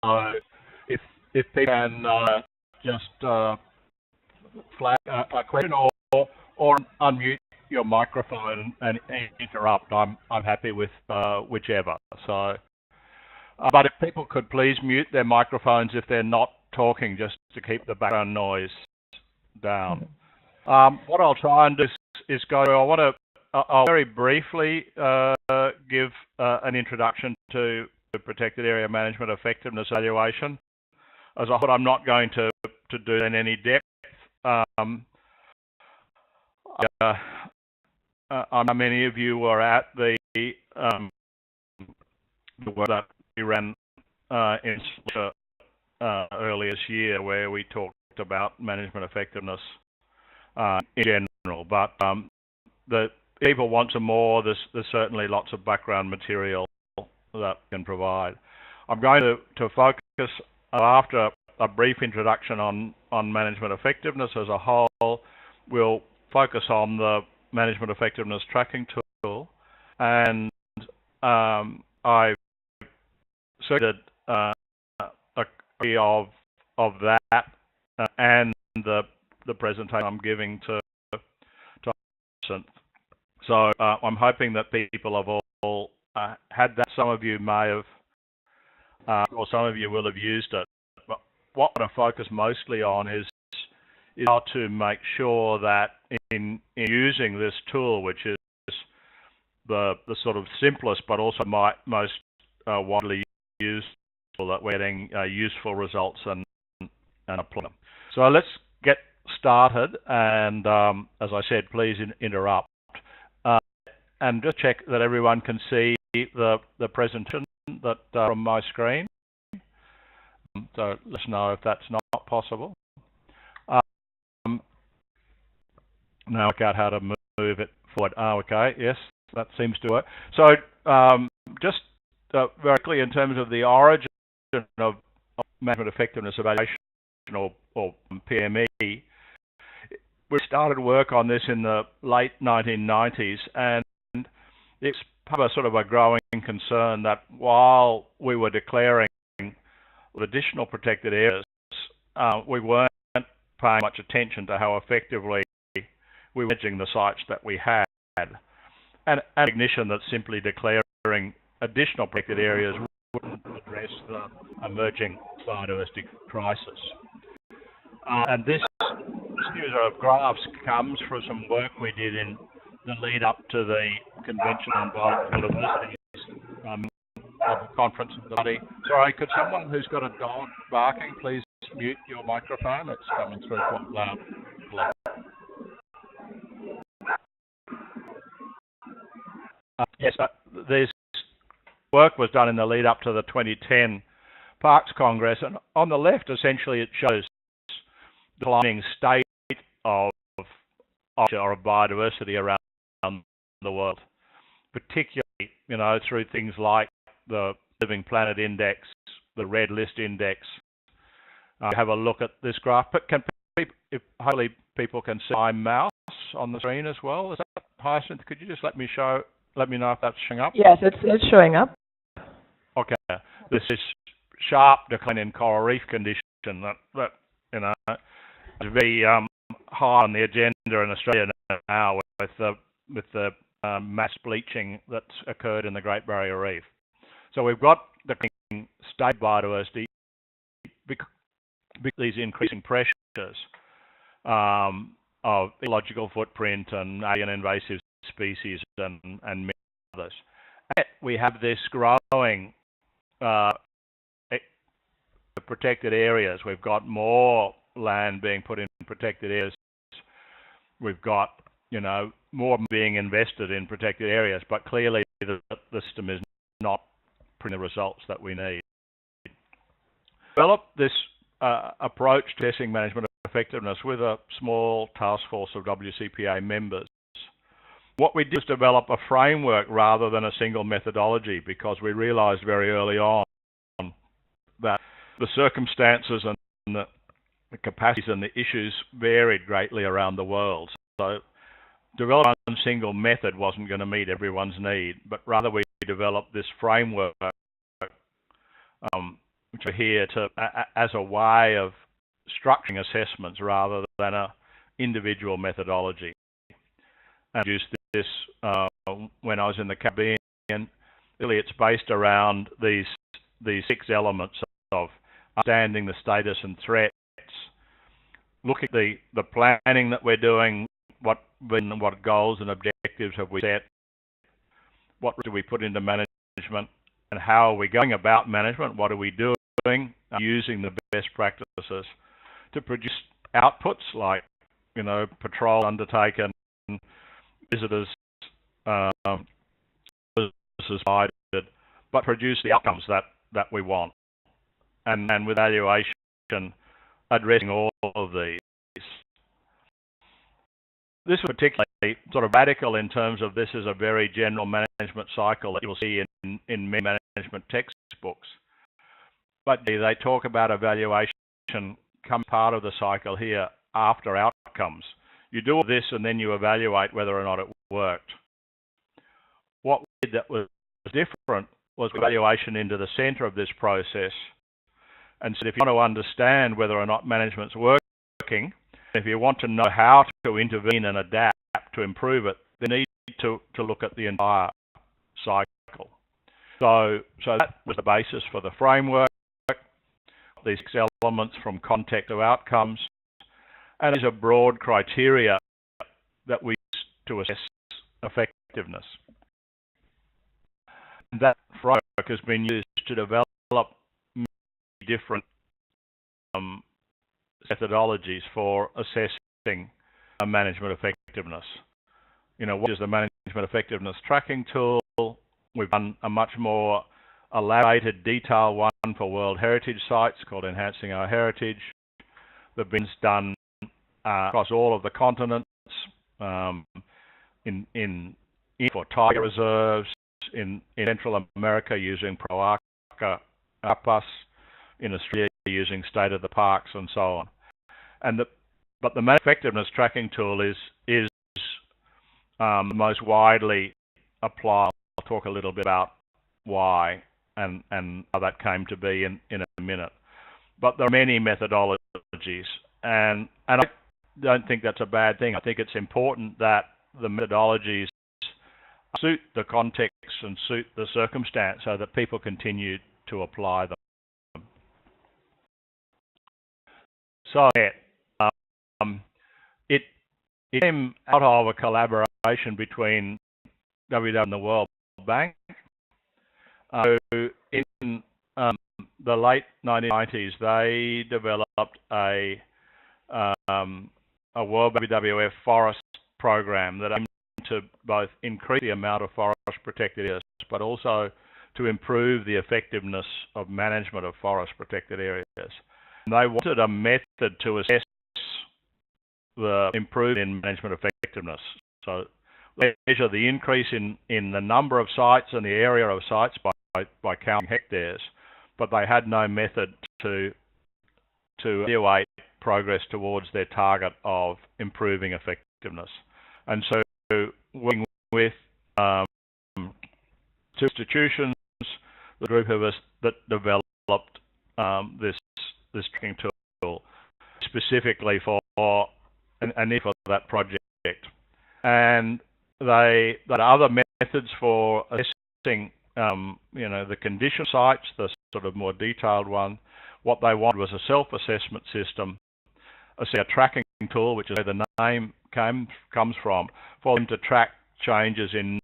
if people can just flag a question or unmute your microphone and interrupt, I'm happy with whichever. So, but if people could please mute their microphones if they're not talking, just to keep the background noise down. What I'll try and do is go. I'll very briefly give an introduction to the protected area management effectiveness evaluation, as I thought I'm not going to do it in any depth. Many of you were at the work that we ran in earlier this year, where we talked about management effectiveness in general. But the people want some more. There's certainly lots of background material that can provide. I'm going to focus after a brief introduction on management effectiveness as a whole. We'll focus on the management effectiveness tracking tool, and I've cited a copy of that and the presentation I'm giving to so I'm hoping that people have all had that. Some of you may have, or some of you will have used it. But what I want to focus mostly on is how to make sure that in using this tool, which is the sort of simplest but also most widely used tool, that we're getting useful results and apply them. So let's get started, and as I said, please interrupt. And just check that everyone can see the presentation that from my screen. So let's know if that's not possible. Now I work out how to move it forward. Okay, yes, that seems to work. So just very quickly, in terms of the origin of management effectiveness evaluation, or PME, we started work on this in the late 1990s, and it's part of a sort of a growing concern that while we were declaring additional protected areas, we weren't paying much attention to how effectively we were managing the sites that we had, and recognition that simply declaring additional protected areas wouldn't address the emerging biodiversity crisis. And this series of graphs comes from some work we did in the lead up to the Convention on Biological Diversity of the conference of the body. Sorry, could someone who's got a dog barking please mute your microphone? It's coming through quite loud. Yes, this work was done in the lead up to the 2010 Parks Congress, and on the left, essentially, it shows the declining state of biodiversity around the world, particularly, through things like the Living Planet Index, the Red List Index. Have a look at this graph. But hopefully people can see my mouse on the screen as well. Is that Hyacinth? Could you just let me know if that's showing up? Yes, it's showing up. Okay. This is sharp decline in coral reef condition that is very high on the agenda in Australia now with the mass bleaching that's occurred in the Great Barrier Reef. So we've got the state biodiversity because these increasing pressures of ecological footprint and alien invasive species and many others. And we have this growing protected areas. We've got more land being put in protected areas. We've got, more being invested in protected areas, but clearly the system is not bringing the results that we need. Develop this approach to assessing management effectiveness with a small task force of WCPA members. What we did was develop a framework rather than a single methodology, because we realized very early on that the circumstances and the capacities and the issues varied greatly around the world. So developing one single method wasn't going to meet everyone's need, but rather we developed this framework which are here to as a way of structuring assessments rather than a individual methodology. And I used this when I was in the Caribbean. Really, it's based around these 6 elements of understanding the status and threats, looking at the planning that we're doing, what goals and objectives have we set, what do we put into management, and how are we going about management, what are we doing, using the best practices to produce outputs like, patrol undertaken, visitors provided, but produce the outcomes that we want. And with evaluation, addressing all of these. This is particularly sort of radical in terms of this is a very general management cycle that you'll see in many management textbooks. But they talk about evaluation come part of the cycle here after outcomes. You do all this and then you evaluate whether or not it worked. What we did that was different was evaluation into the center of this process. And so if you want to understand whether or not management's working, if you want to know how to intervene and adapt to improve it, then you need to look at the entire cycle. So that was the basis for the framework, these 6 elements from context to outcomes, and these are broad criteria that we use to assess effectiveness. And that framework has been used to develop many different methodologies for assessing management effectiveness. What is the management effectiveness tracking tool? We've done a much more elaborated, detailed one for World Heritage Sites called Enhancing Our Heritage. The BIN's done across all of the continents, for tiger reserves, in Central America using ProARCA, in Australia using State of the Parks, and so on. But the management effectiveness tracking tool is the most widely applied. I'll talk a little bit about why and how that came to be in a minute. But there are many methodologies, and I don't think that's a bad thing. I think it's important that the methodologies suit the context and suit the circumstance so that people continue to apply them. So it came out of a collaboration between WWF and the World Bank. In the late 1990s, they developed a World WWF forest program that aimed to both increase the amount of forest protected areas, but also to improve the effectiveness of management of forest protected areas. And they wanted a method to assess the improvement in management effectiveness. So they measure the increase in the number of sites and the area of sites by counting hectares, but they had no method to evaluate progress towards their target of improving effectiveness. And so working with 2 institutions, the group of us that developed this tracking tool specifically for that project. And they had other methods for assessing the condition sites, the sort of more detailed one. What they wanted was a self-assessment system, a tracking tool, which is where the name comes from, for them to track changes in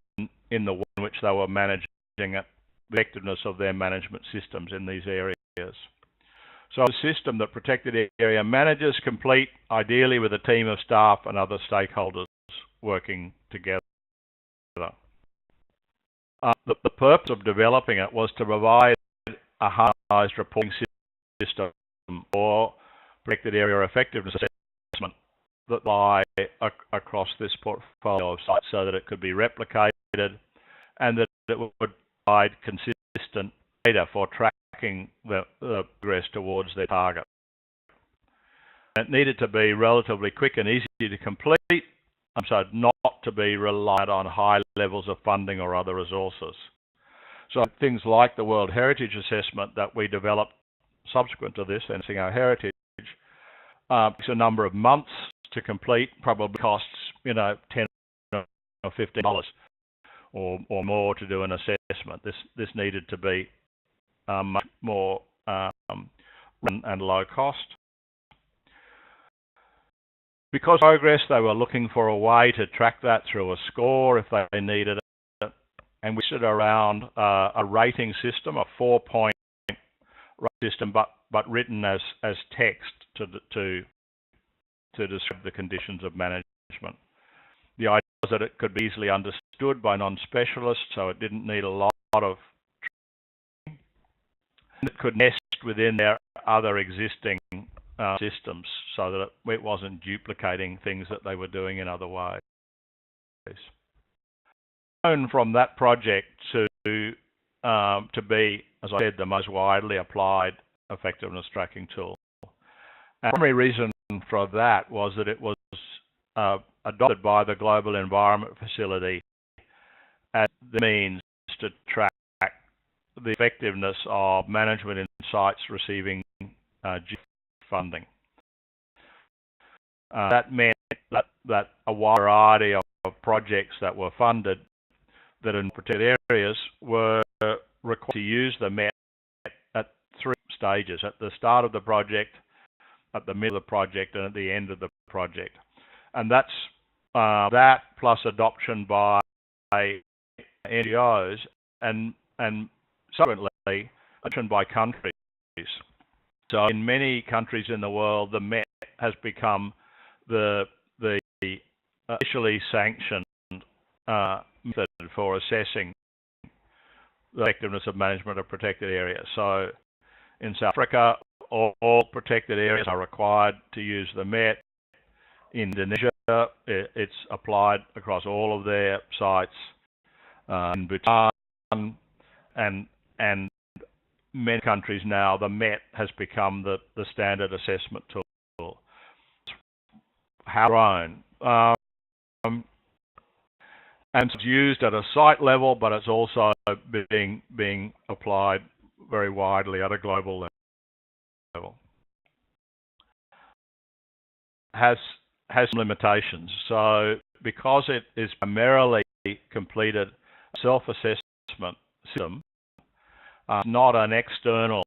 the way in which they were managing it, the effectiveness of their management systems in these areas. So a system that protected area managers complete, ideally with a team of staff and other stakeholders working together. The purpose of developing it was to provide a harmonized reporting system for protected area effectiveness assessment that lie across this portfolio of sites so that it could be replicated and that it would provide consistent data for tracking the progress towards their target. It needed to be relatively quick and easy to complete, so not to be reliant on high levels of funding or other resources. So things like the World Heritage Assessment that we developed subsequent to this, enhancing our heritage, takes a number of months to complete, probably costs, $10 or $15 or more to do an assessment. This needed to be much more and low cost. Because progress, they were looking for a way to track that through a score if they needed it, and we stood around a rating system, a 4-point rating system, but written as text to describe the conditions of management. The idea was that it could be easily understood by non-specialists, so it didn't need a lot of training. It could nest within their other existing systems, so that it wasn't duplicating things that they were doing in other ways. From that project to be, as I said, the most widely applied effectiveness tracking tool. And the primary reason for that was that it was adopted by the Global Environment Facility as the means to track the effectiveness of management in sites receiving funding. That meant that a wide variety of projects that were funded that in particular areas were required to use the METT at 3 stages: at the start of the project, at the middle of the project, and at the end of the project. And that's that plus adoption by NGOs and subsequently adoption by countries. So in many countries in the world, the METT has become the officially sanctioned method for assessing the effectiveness of management of protected areas. So in South Africa, all protected areas are required to use the METT. In Indonesia, it's applied across all of their sites. In Bhutan and many countries now, the METT has become the standard assessment tool. How grown. And it's used at a site level, but it's also being applied very widely at a global level. Has limitations. So because it is primarily completed self-assessment system, not an external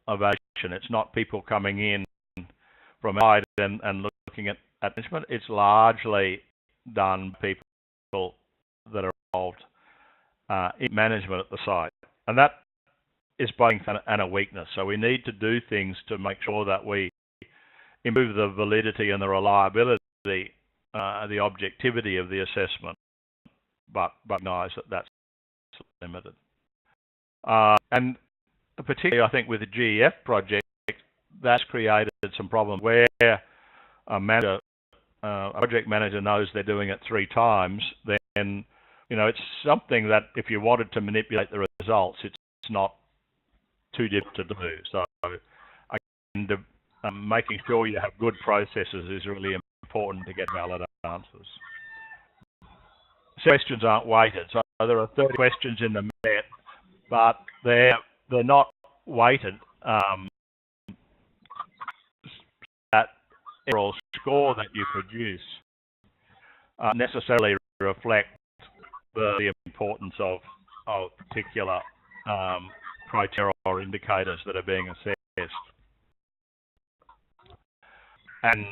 evaluation. It's not people coming in from outside and looking at management. It's largely done by people that are involved in management at the site. And that is both a weakness. So we need to do things to make sure that we improve the validity and the reliability, the objectivity of the assessment, but recognize that that's limited. And particularly, I think, with the GEF project, that's created some problems where a project manager knows they're doing it 3 times, then it's something that if you wanted to manipulate the results, it's not too difficult to do. So making sure you have good processes is really important to get valid answers. Questions aren't weighted, so there are 30 questions in the METT, but they're not weighted. That overall score that you produce necessarily reflect the importance of particular criteria or indicators that are being assessed. And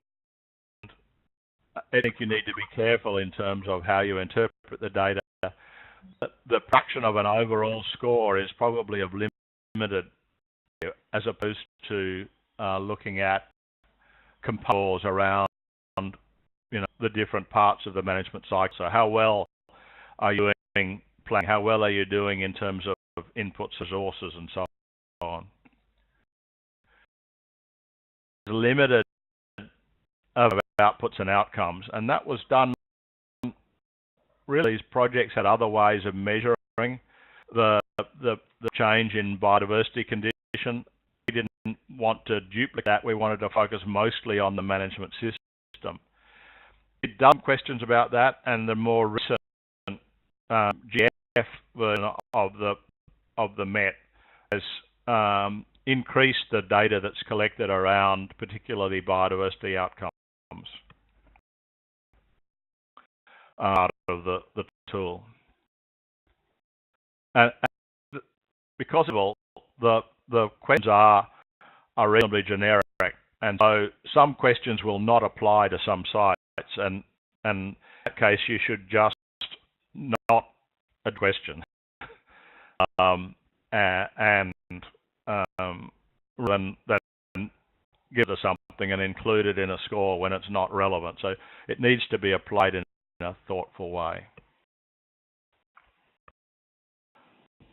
I think you need to be careful in terms of how you interpret the data. The production of an overall score is probably of limited, as opposed to looking at components around the different parts of the management cycle. So how well are you doing planning? How well are you doing in terms of inputs, resources, and so on? Limited of outputs and outcomes, and that was done. Really, these projects had other ways of measuring the change in biodiversity condition. We didn't want to duplicate that. We wanted to focus mostly on the management system. It done questions about that, and the more recent GF version of the METT has increase the data that's collected around particularly biodiversity outcomes out of the tool. And because of all, the questions are reasonably generic, and so some questions will not apply to some sites, and in that case you should just not a question, and rather than give us something and include it in a score when it's not relevant. So it needs to be applied in a thoughtful way.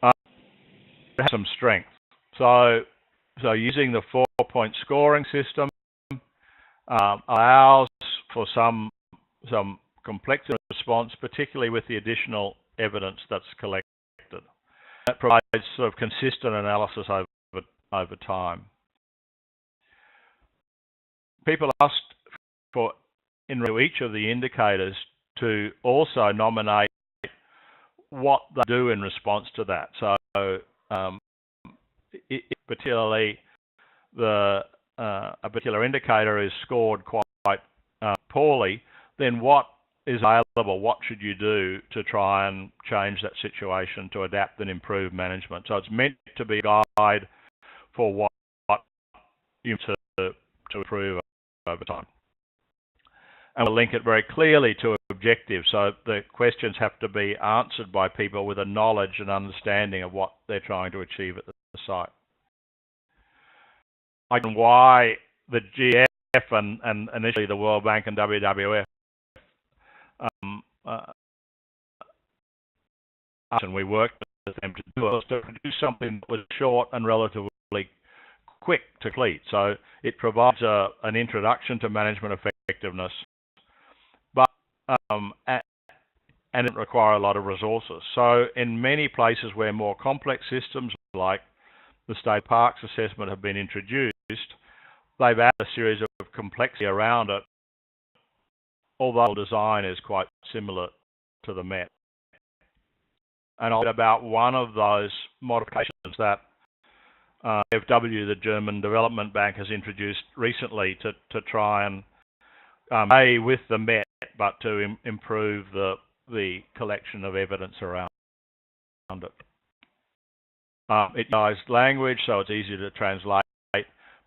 It has some strength. So using the 4-point scoring system allows for some complexity response, particularly with the additional evidence that's collected. That provides sort of consistent analysis over time. People asked for in each of the indicators to also nominate what they do in response to that. So particularly a particular indicator is scored quite poorly, then what is available? What should you do to try and change that situation to adapt and improve management? So it's meant to be a guide for what you to improve over time. And we'll link it very clearly to objectives. So the questions have to be answered by people with a knowledge and understanding of what they're trying to achieve at the site. Why the GF and initially the World Bank and WWF and we worked with them to do something that was short and relatively quick to complete. So it provides an introduction to management effectiveness, but and it doesn't require a lot of resources. So in many places where more complex systems like the state parks assessment have been introduced, they've added a series of complexity around it, although the design is quite similar to the METT. And I'll talk about one of those modifications that FW, the German Development Bank, has introduced recently to try and with the METT, but to improve the collection of evidence around it. It uses language, so it's easy to translate,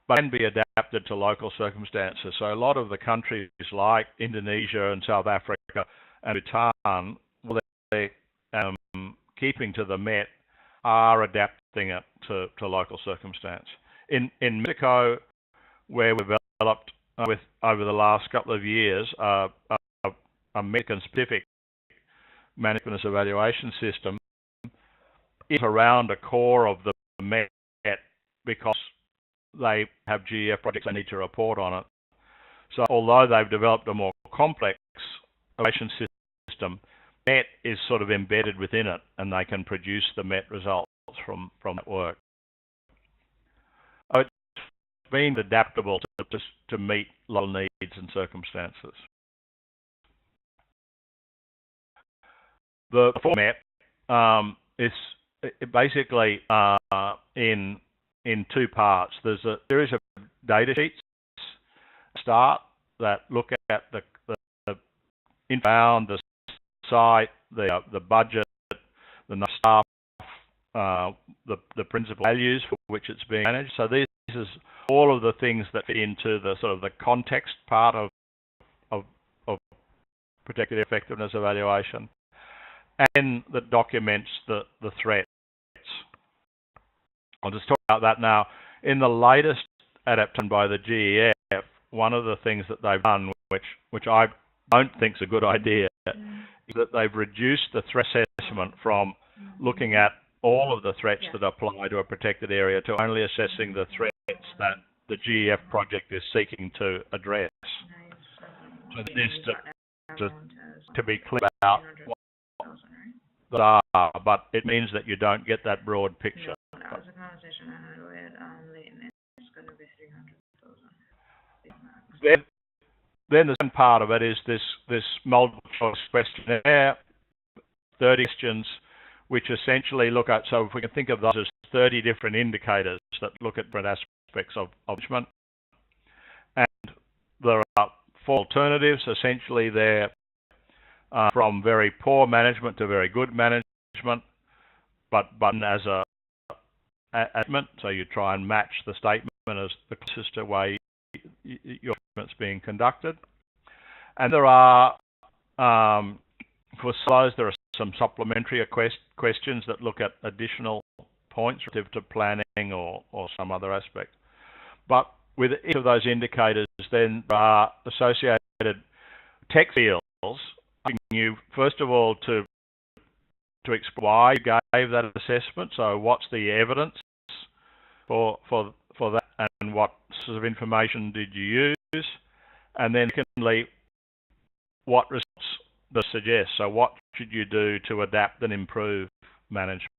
but can be adapted to local circumstances. So a lot of the countries like Indonesia and South Africa and Bhutan, well, they're keeping to the METT, are adapting it to local circumstance. In Mexico, where we've developed over the last couple of years a Mexican-specific management evaluation system, is around a core of the METT because they have GEF projects they need to report on it. So although they've developed a more complex evaluation system, METT is sort of embedded within it, and they can produce the METT results from that work. So it's been adaptable to meet local needs and circumstances. The METT is basically in two parts. There's a series of data sheets start that look at the inbound, the site, the budget, the staff, the principal values for which it's being managed. So this is all of the things that fit into the sort of the context part of protected effectiveness evaluation, and that documents the threats. I'll just talk about that now. In the latest adaptation by the GEF, one of the things that they've done, which I don't think is a good idea, is that they've reduced the threat assessment from looking at all of the threats that apply to a protected area to only assessing the threats that the GEF project is seeking to address. So this to be clear about what they are, but it means that you don't get that broad picture. That was a conversation I had with it's going to be 300,000. Then the second part of it is this multiple choice questionnaire, 30 questions, which essentially look at, so if we can think of those as 30 different indicators that look at different aspects of management. And there are 4 alternatives. Essentially, they're from very poor management to very good management, but as a statement, so you try and match the statement as the closest way your statement's being conducted. And there are, for those, there are some supplementary questions that look at additional points relative to planning or some other aspect. But with each of those indicators, then there are associated text fields asking you, first of all, to explain why you gave that assessment. So what's the evidence for that, and what sort of information did you use? And then secondly, what results does it suggest? So what should you do to adapt and improve management?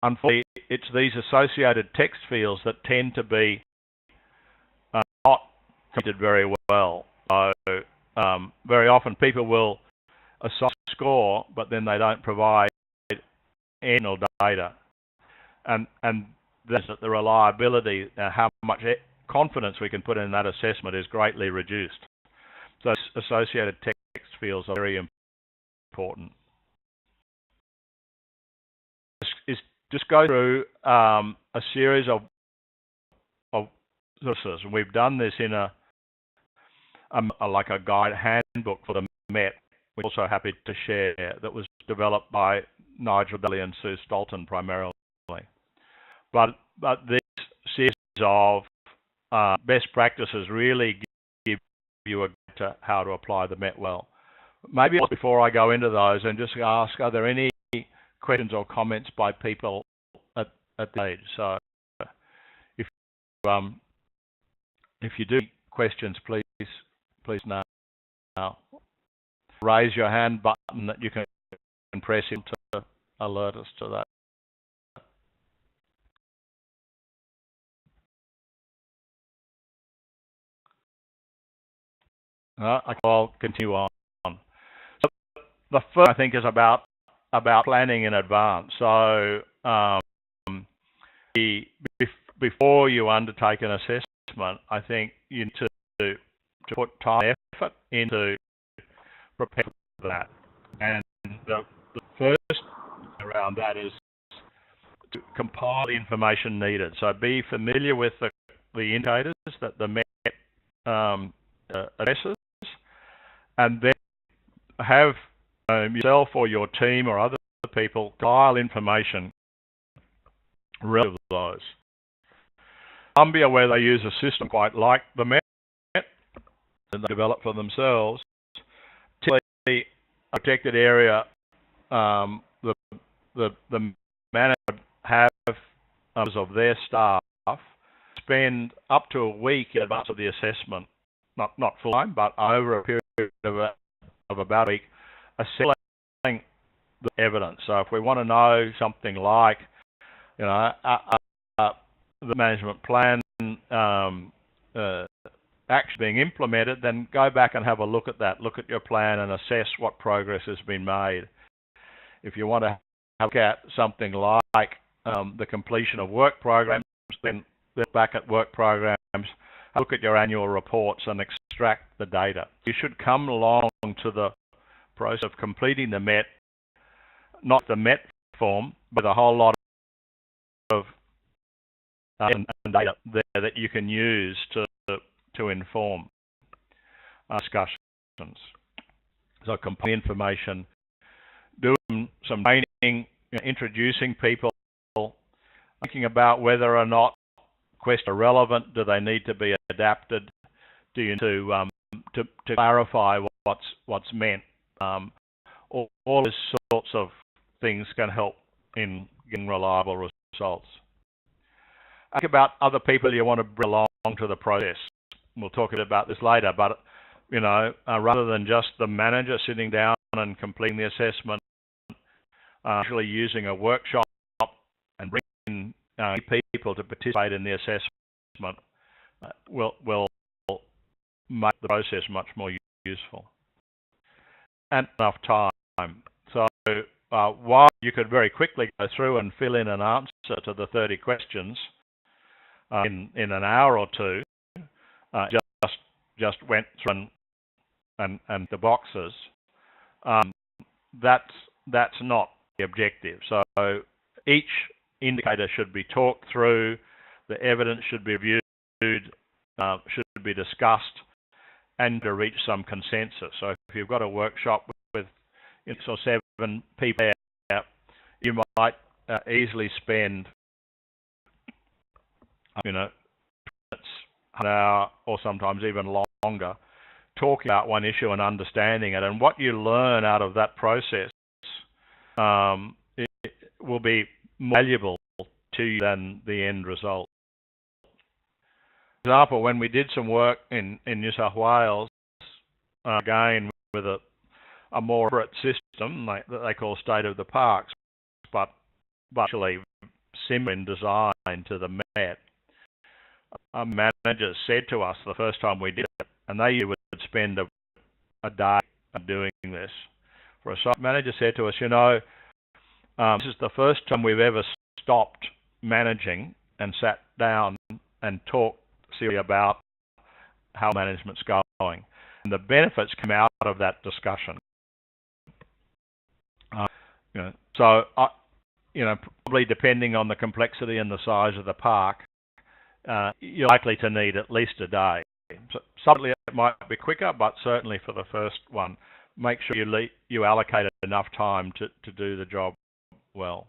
Unfortunately, it's these associated text fields that tend to be not treated very well. So very often people will assign a score, but then they don't provide any data, and that's the reliability, how much confidence we can put in that assessment is greatly reduced. So associated text fields are very important. Just go through a series of sources, and we've done this in like a guide handbook for the METT, which I'm also happy to share, that was developed by Nigel Daly and Sue Stolten primarily. But this series of best practices really give you a guide to how to apply the METT well. Maybe before I go into those, and just ask, are there any questions or comments by people at the stage? So if you do questions, please now raise your hand button that you can press in to alert us to that. I'll continue on. So the first, I think, is about planning in advance. So before you undertake an assessment, I think you need to put time and effort into preparing for that. And the first around that is to compile the information needed. So be familiar with the indicators that the METT addresses, and then have yourself or your team or other people compile information relative to those. Columbia, where they use a system quite like the METT and they develop for themselves, typically a protected area, the manager would have members of their staff spend up to a week in advance of the assessment, not full time, but over a period of about a week, assessing the evidence. So if we want to know something like, the management plan actually being implemented, then go back and have a look at that. Look at your plan and assess what progress has been made. If you want to look at something like the completion of work programs, then look back at work programs, look at your annual reports and extract the data. You should come along to the process of completing the METT, not the METT form, but a whole lot of data there that you can use to inform discussions. So complete information, doing some training, introducing people, thinking about whether or not questions are relevant. Do they need to be adapted? Do you need to clarify what's meant? All those sorts of things can help in getting reliable results. Think about other people you want to bring along to the process. We'll talk a bit about this later, but rather than just the manager sitting down and completing the assessment, actually using a workshop and bringing people to participate in the assessment will make the process much more useful. And enough time. So while you could very quickly go through and fill in an answer to the 30 questions in an hour or two. Just went through and the boxes. That's not the objective. So each indicator should be talked through, the evidence should be reviewed, should be discussed, and to reach some consensus. So if you've got a workshop with 6 or 7 people, you might easily spend, an hour or sometimes even longer talking about one issue and understanding it. And what you learn out of that process it will be more valuable to you than the end result. For example, when we did some work in New South Wales, again with a more elaborate system that they call state of the parks, but actually similar in design to the METT, managers said to us the first time we did it, and they would spend a day doing this. For a site manager said to us, this is the first time we've ever stopped managing and sat down and talked seriously about how management's going. And the benefits come out of that discussion. Probably depending on the complexity and the size of the park, you're likely to need at least a day. So suddenly it might be quicker, but certainly for the first one, make sure you allocate enough time to do the job well.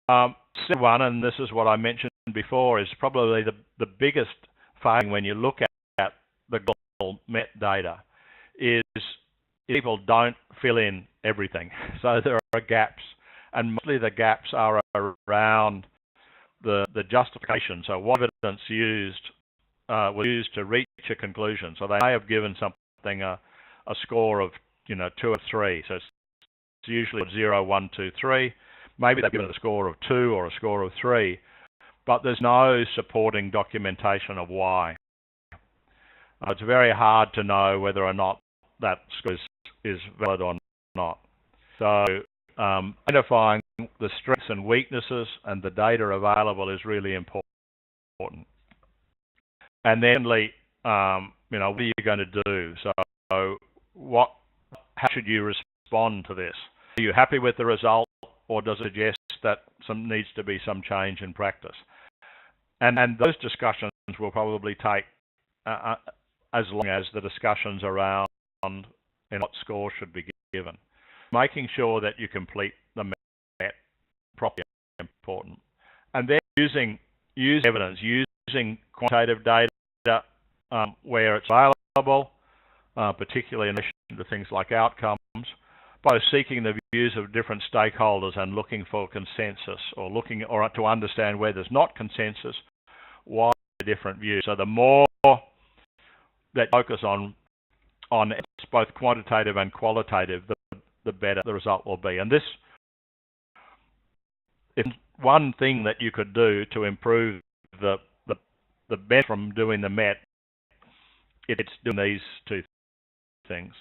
Second one, and this is what I mentioned before, is probably the biggest failing when you look at the global METT data is people don't fill in everything. So there are gaps, and mostly the gaps are around the justification. So what evidence was used to reach a conclusion. So they may have given something a score of 2 or 3. So it's usually 0, 1, 2, 3. Maybe they've given a score of 2 or a score of 3, but there's no supporting documentation of why. It's very hard to know whether or not that score is valid or not. So identifying the strengths and weaknesses and the data available is really important. And then, what are you going to do? So how should you respond to this? Are you happy with the result, or does it suggest that needs to be some change in practice? And those discussions will probably take as long as the discussions around what score should be given. Making sure that you complete the METT properly is important. And then using evidence, using quantitative data where it's available, particularly in relation to things like outcomes, by seeking the views of different stakeholders and looking for consensus, or to understand where there's not consensus, why the different views. So the more that you focus on both quantitative and qualitative, the better the result will be. And this is one thing that you could do to improve the benefit from doing the METT. It's doing these two things.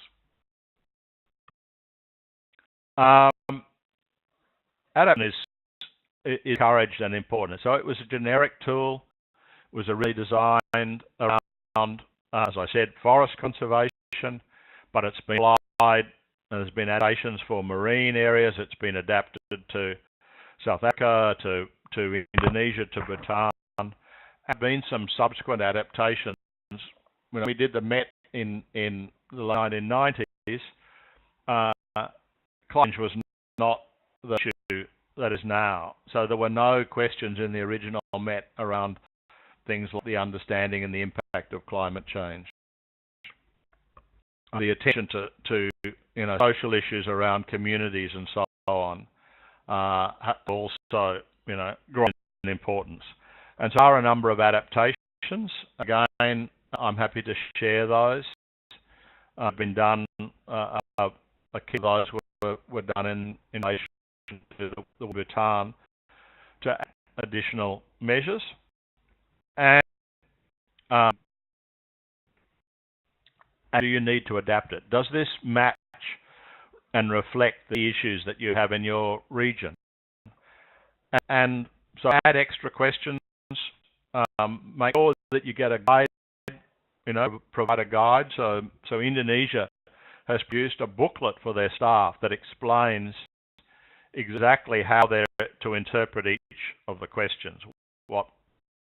Adaptation is encouraged and important. So it was a generic tool. It was really designed around, as I said, forest conservation, but it's been applied, and there's been adaptations for marine areas. It's been adapted to South Africa, to Indonesia, to Bhutan. There have been some subsequent adaptations. When we did the METT in the 1990s, climate change was not the issue that is now. So there were no questions in the original METT around things like the understanding and the impact of climate change. The attention to social issues around communities and so on also grown in importance. And so there are a number of adaptations. Again, I'm happy to share those. Been done. A key of those were done in relation to the Bhutan to add additional measures. And do you need to adapt it? Does this match and reflect the issues that you have in your region. And so add extra questions, make sure that you get a guide, provide a guide. So Indonesia has produced a booklet for their staff that explains exactly how they're to interpret each of the questions. What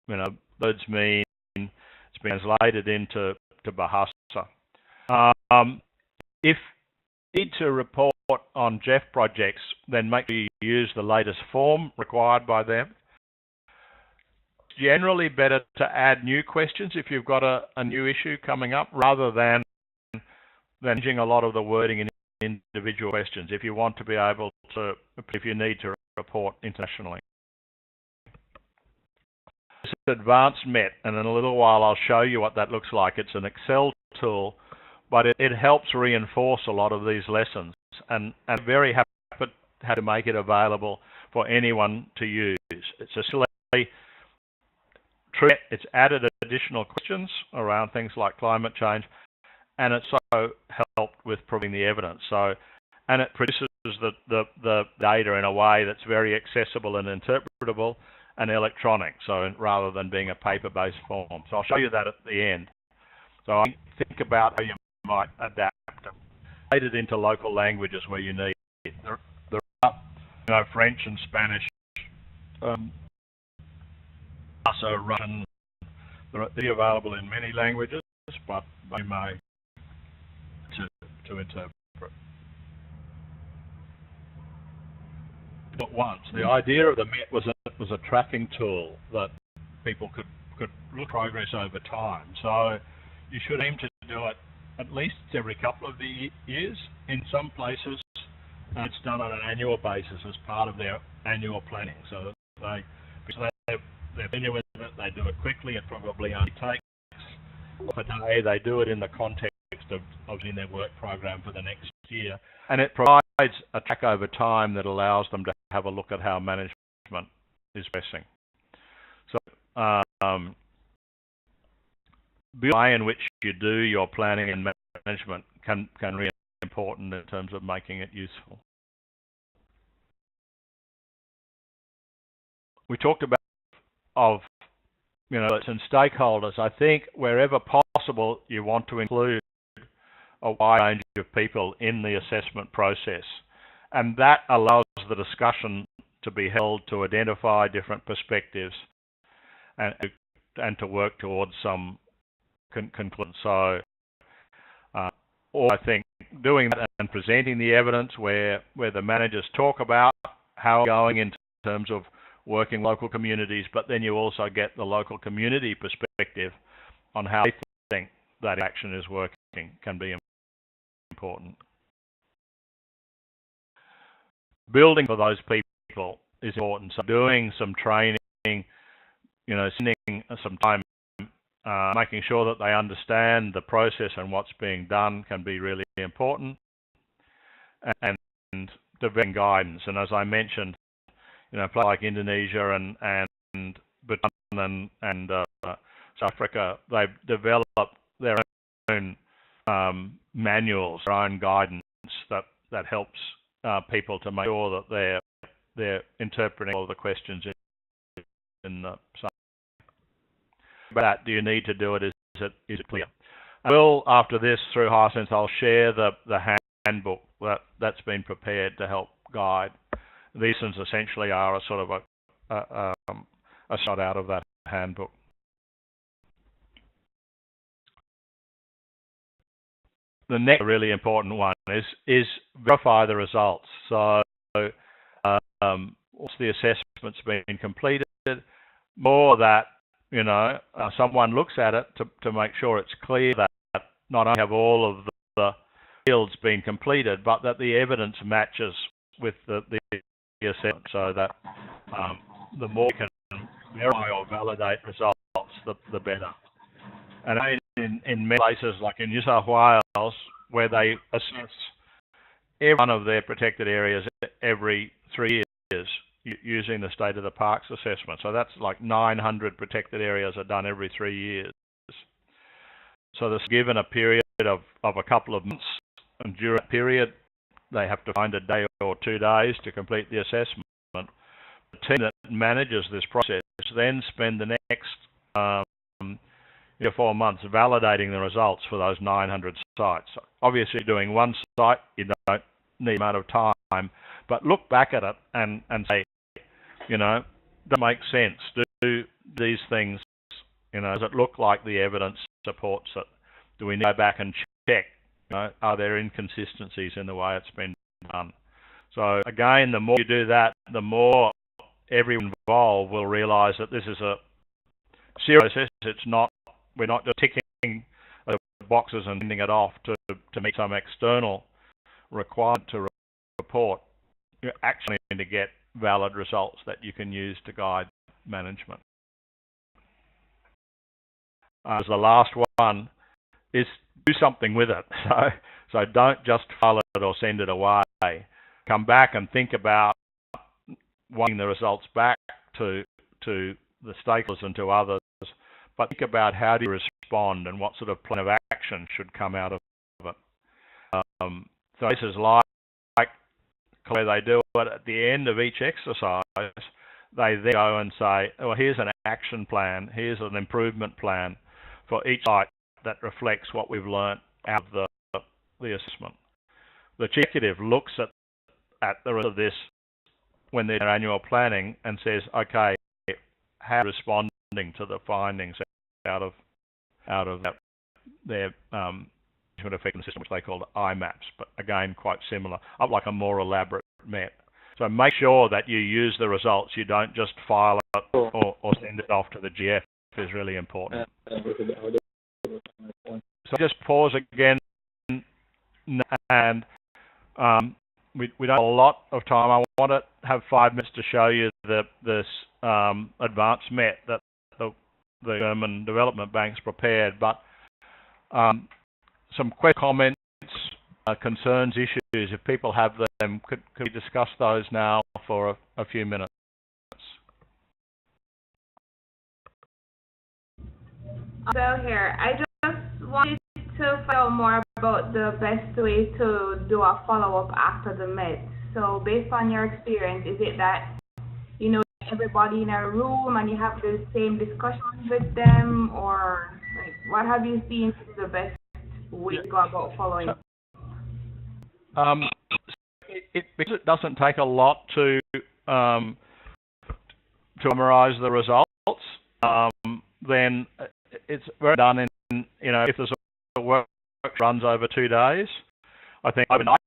words mean. It's been translated into Bahasa. If you need to report on GEF projects, then make sure you use the latest form required by them. Generally better to add new questions if you've got a new issue coming up, rather than changing a lot of the wording in individual questions if you want to be able to, if you need to report internationally. It's advanced METT, and in a little while I'll show you what that looks like. It's an Excel tool, but it helps reinforce a lot of these lessons, and very happy to make it available for anyone to use. It's added additional questions around things like climate change, and it's also helped with proving the evidence. And it produces the data in a way that's very accessible and interpretable and electronic, so rather than being a paper-based form. So I'll show you that at the end. So think about how you might adapt it into local languages where you need it. There are French and Spanish, also Russian. They're available in many languages, but they may to interpret. But once the idea of the METT was a tracking tool that people could look progress over time. So you should aim to do it at least every couple of years. In some places, it's done on an annual basis as part of their annual planning. So they're familiar with it. They do it quickly. It probably only takes a day. They do it in the context of in their work program for the next year, and it provides a track over time that allows them to have a look at how management is progressing. So the way in which you do your planning and management can really be important in terms of making it useful. We talked about and stakeholders. I think wherever possible, you want to include a wide range of people in the assessment process, and that allows the discussion to be held to identify different perspectives and to work towards some conclusion. So, or I think doing that and presenting the evidence where the managers talk about how it's going in terms of working local communities, but then you also get the local community perspective on how they think that action is working can be important. Building for those people is important. So doing some training, spending some time making sure that they understand the process and what's being done can be really important. And developing guidance. And as I mentioned, places like Indonesia and Bhutan and South Africa, they've developed their own manuals, their own guidance that helps people to make sure that they're interpreting all the questions in the same. But do you need to do it? Is it clear? I will, after this, through Hisense, I'll share the handbook that's been prepared to help guide. These things essentially are a sort of a shot out of that handbook. The next really important one is verify the results. So once the assessment's been completed, more that someone looks at it to make sure it's clear that not only have all of the fields been completed, but that the evidence matches with the assessment, so that the more you can verify or validate results, the better. And in many places, like in New South Wales, where they assess every one of their protected areas every 3 years using the State of the Parks assessment. So that's like 900 protected areas are done every 3 years. So there's given a period of a couple of months, and during that period, they have to find a day or 2 days to complete the assessment. The team that manages this process then spend the next 4 months validating the results for those 900 sites. Obviously, doing one site, you don't need amount of time, but look back at it and say, does it make sense? Do these things, does it look like the evidence supports it? Do we need to go back and check? Are there inconsistencies in the way it's been done? So again, the more you do that, the more everyone involved will realise that this is a serious process. We're not just ticking the boxes and sending it off to meet some external requirement to report. You actually need to get valid results that you can use to guide management. As the last one is do something with it. So don't just file it or send it away. Come back and think about wanting the results back to the stakeholders and to others. But think about how do you respond and what sort of plan of action should come out of it. So this is like where they do it at the end of each exercise. They then go and say, well, here's an action plan, here's an improvement plan for each site that reflects what we've learnt out of the assessment. The executive looks at the rest of this when they're in annual planning and says, okay, how are you responding to the findings out of their management effectiveness system, which they call IMAPs, but again quite similar, up like a more elaborate METT. So make sure that you use the results. You don't just file it or send it off to the GF is really important. So just pause again, and we don't have a lot of time. I want to have 5 minutes to show you this advanced METT that the German Development Bank's prepared, but some quick comments, concerns, issues, if people have them, could we discuss those now for a few minutes? So here, I just wanted to find out more about the best way to do a follow-up after the METT. So based on your experience, is it that, everybody in a room and you have the same discussions with them, or like, what have you seen is the best way to go about following? Because it doesn't take a lot to summarise the results, then it's very done in, if there's a work runs over 2 days, I think overnight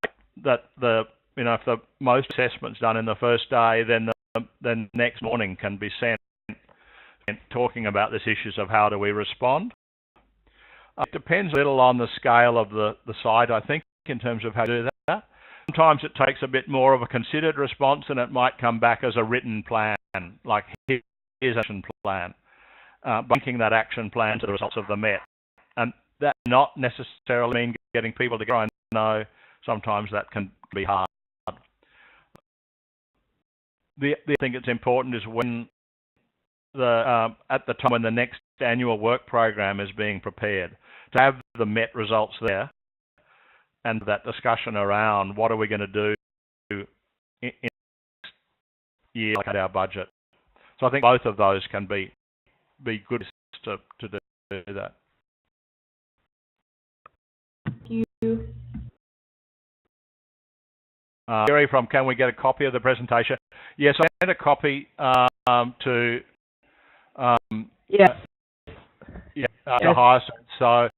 that if the most assessments done in the first day, then next morning can be sent talking about these issues of how do we respond. It depends a little on the scale of the site, I think, in terms of how to do that. Sometimes it takes a bit more of a considered response, and it might come back as a written plan, like here's an action plan, linking that action plan to the results of the METT. And that not necessarily mean getting people together. I know sometimes that can be hard. The thing that's important is when at the time when the next annual work program is being prepared, to have the METT results there and that discussion around what are we going to do in next year, like at our budget. So I think both of those can be good to do that. Thank you. Gary from Can We Get a Copy of the presentation? Yes, I sent a copy to yes. To Hyacinth. So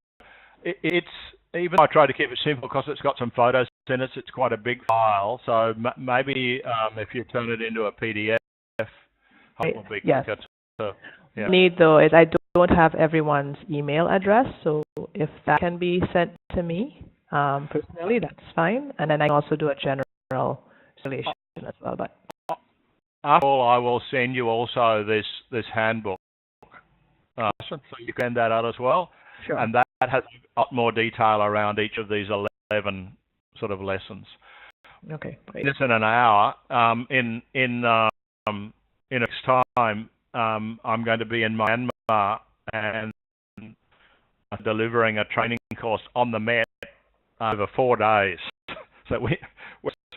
it's, even though I try to keep it simple because it's got some photos in it, it's quite a big file. So maybe if you turn it into a PDF, it will be quicker to. Yeah. Need though is I don't have everyone's email address, so if that can be sent to me personally, that's fine, and then I can also do a general relation as well. But after all, I will send you also this handbook, so you can send that out as well. Sure. And that has a lot more detail around each of these 11 sort of lessons. Okay, great. Just in an hour, in next time, I'm going to be in Myanmar and delivering a training course on the METT over 4 days. So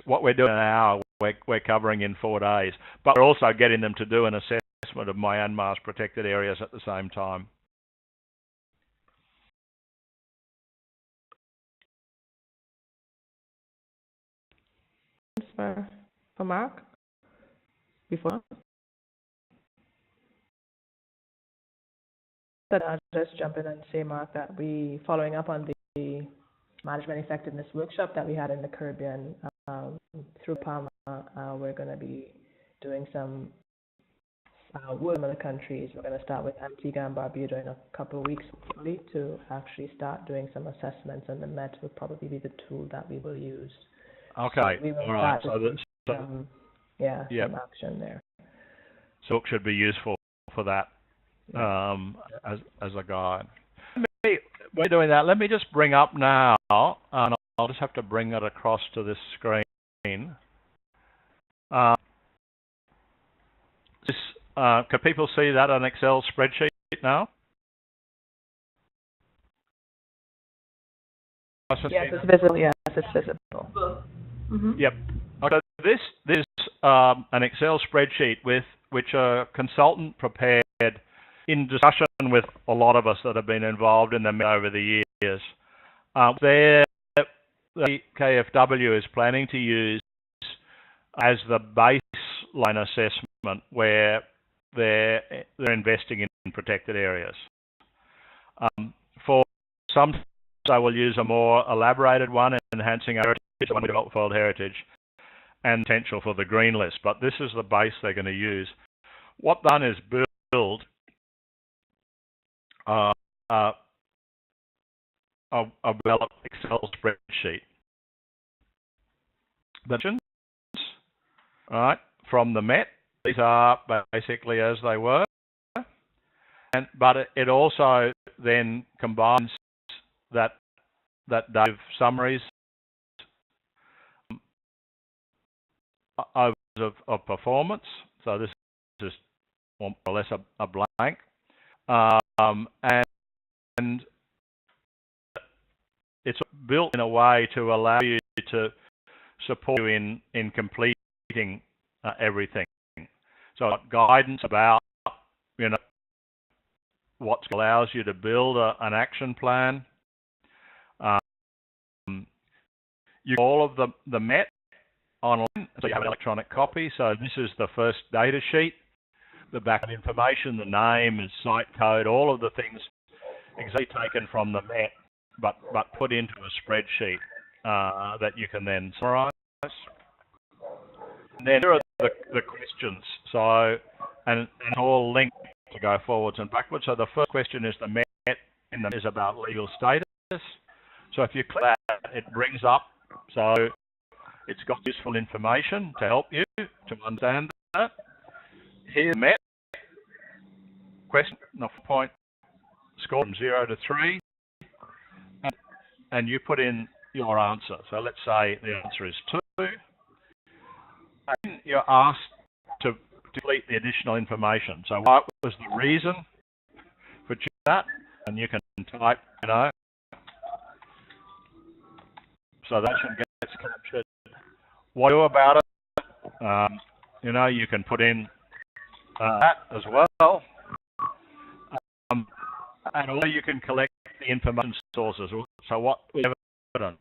what we're doing now, we're covering in 4 days. But we're also getting them to do an assessment of Myanmar's protected areas at the same time. For Mark? Before? I'll just jump in and say, Mark, that we, following up on the management effectiveness workshop that we had in the Caribbean through PAMA, we're going to be doing some work in other countries. We're going to start with Antigua and Barbuda in a couple of weeks, hopefully, to actually start doing some assessments, and the METT will probably be the tool that we will use. Okay, So all right. Some action there. So it should be useful for that as a guide. We're doing that. Let me just bring up now, and I'll just have to bring it across to this screen. Can people see that on Excel spreadsheet now? Yes, it's visible. Yes, it's visible. Mm-hmm. Yep. Okay. This is an Excel spreadsheet which a consultant prepared in discussion with a lot of us that have been involved in them over the years. The KFW is planning to use as the baseline assessment where they're investing in protected areas. For some, I will use a more elaborated one, enhancing our heritage, one we develop World Heritage, and potential for the green list. But this is the base they're going to use. What they've done is build a developed Excel spreadsheet. Right, from the METT, these are basically as they were, but it also then combines that data summaries of performance. So this is more or less a blank, and it's built in a way to allow you to support you in completing everything. So guidance about what allows you to build an action plan. You all of the METT online, so you have an electronic copy. So this is the first data sheet. The backend information, the name, and site code, all of the things exactly taken from the METT, but put into a spreadsheet that you can then summarize. And then here are the questions. So and all linked to go forwards and backwards. So the first question is the METT is about legal status. So if you click that, it brings up. So it's got useful information to help you to understand that. Here's METT question, point score from 0 to 3, and you put in your answer. So let's say the answer is 2. And you're asked to complete the additional information. So what was the reason for that? And you can type, so that gets captured. What do about it? You can put in that as well. And also you can collect the information sources. So what we have done.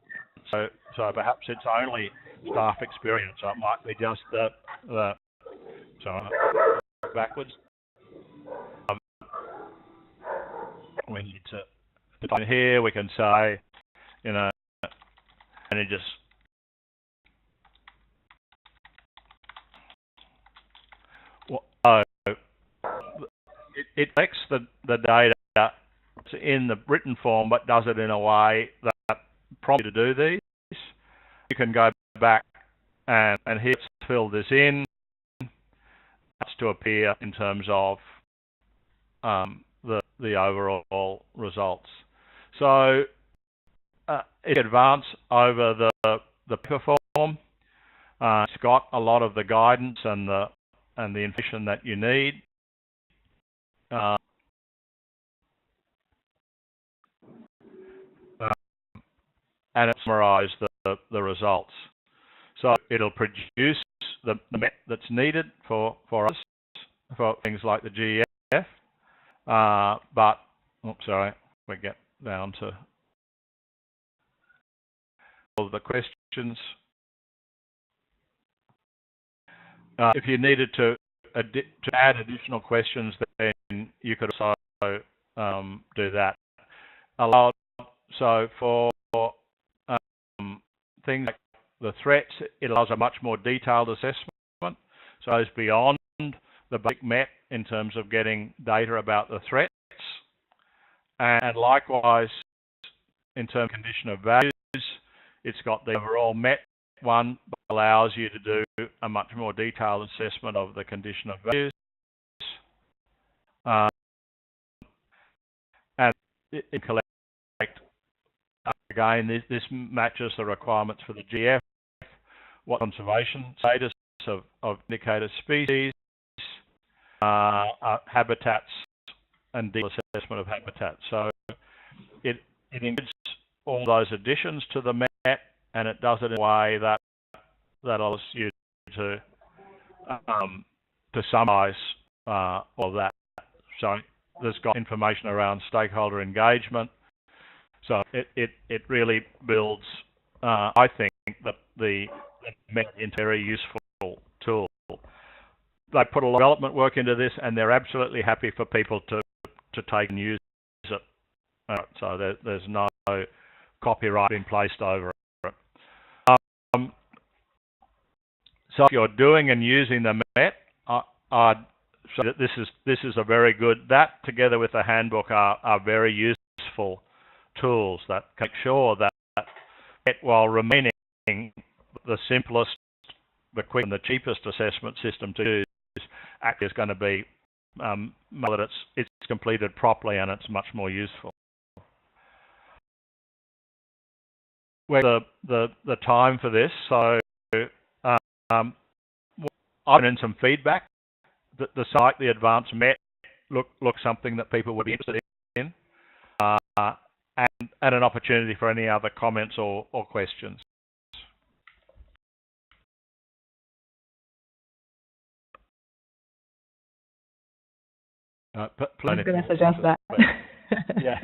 So perhaps it's only staff experience. So it might be just so backwards. We need to find here. We can say, and it just it collects the data in the written form, but does it in a way that prompts you to do these. You can go back and here fill this in. That's to appear in terms of the overall results. So it advance over the form. It's got a lot of the guidance and the information that you need. And it summarizes the results. So it'll produce the MET that's needed for us, for things like the GEF. But, oops, sorry, we get down to all the questions. If you needed to add additional questions, then you could also do that. So for things like the threats, it allows a much more detailed assessment. So it's beyond the basic MET in terms of getting data about the threats. And likewise, in terms of condition of values, it's got the overall MET one, but allows you to do a much more detailed assessment of the condition of values. And it collect, again, this matches the requirements for the GF, what conservation status of indicated species, habitats, and deep assessment of habitats. So it includes all those additions to the MET, and it does it in a way that allows you to summarize all of that. So there's got information around stakeholder engagement. So it really builds, I think, the MET into a very useful tool. They put a lot of development work into this, and they're absolutely happy for people to take and use it. So there's no copyright being placed over it. So if you're doing and using the MET, so this is a very good, that together with the handbook are very useful tools that make sure that MET, while remaining the simplest, the quick and the cheapest assessment system to use, actually is going to be that it's completed properly and it's much more useful. Where's the time for this? So I've been in some feedback that the site, the advanced MET, looks something that people would be interested in, and an opportunity for any other comments or questions. I was going to suggest that. Yeah.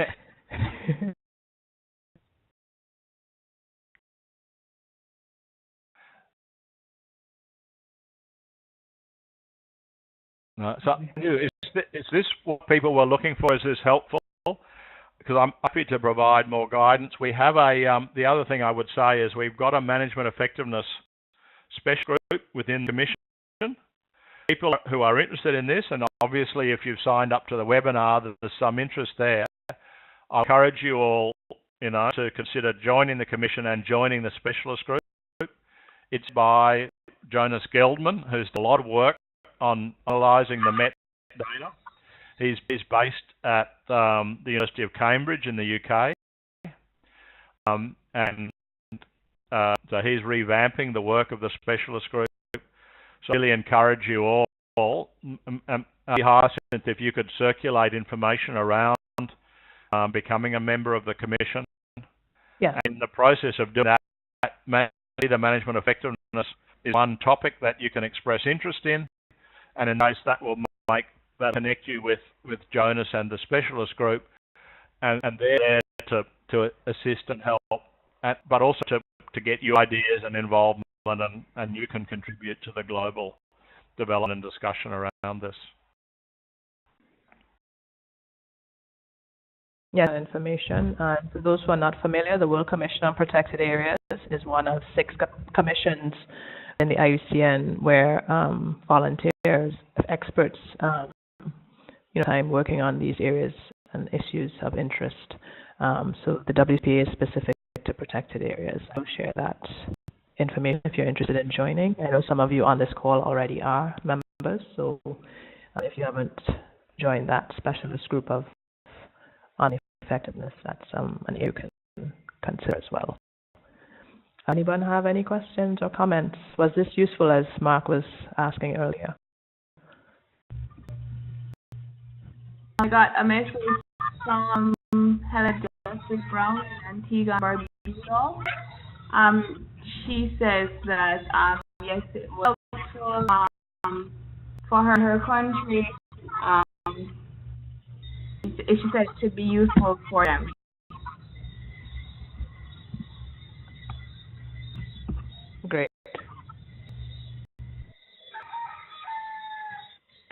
So is this what people were looking for? Is this helpful? Because I'm happy to provide more guidance. We have the other thing I would say is we've got a management effectiveness special group within the Commission. People who are interested in this, and obviously if you've signed up to the webinar, there's some interest there. I encourage you all, to consider joining the Commission and joining the specialist group. It's by Jonas Geldman, who's done a lot of work on analysing the MET data. He's based at the University of Cambridge in the UK, so he's revamping the work of the specialist group. So I really encourage you all, Hyacinth, if you could circulate information around becoming a member of the Commission. Yeah. And in the process of doing that, the management effectiveness is one topic that you can express interest in, and in case that will make that connect you with Jonas and the specialist group, and they're there to assist and help, but also to get your ideas and involvement, and you can contribute to the global development and discussion around this. Yeah, information. For those who are not familiar, the World Commission on Protected Areas is one of 6 commissions in the IUCN where volunteers, experts, time working on these areas and issues of interest. So the WPA is specific to protected areas. I'll share that information if you're interested in joining. I know some of you on this call already are members, so if you haven't joined that specialist group on effectiveness, that's an area you can consider as well. Anyone have any questions or comments? Was this useful, as Mark was asking earlier? I got a message from Helen Joseph Brown in Antigua and Barbuda. she says that yes, it was helpful for her country. She said it should be useful for them. Great.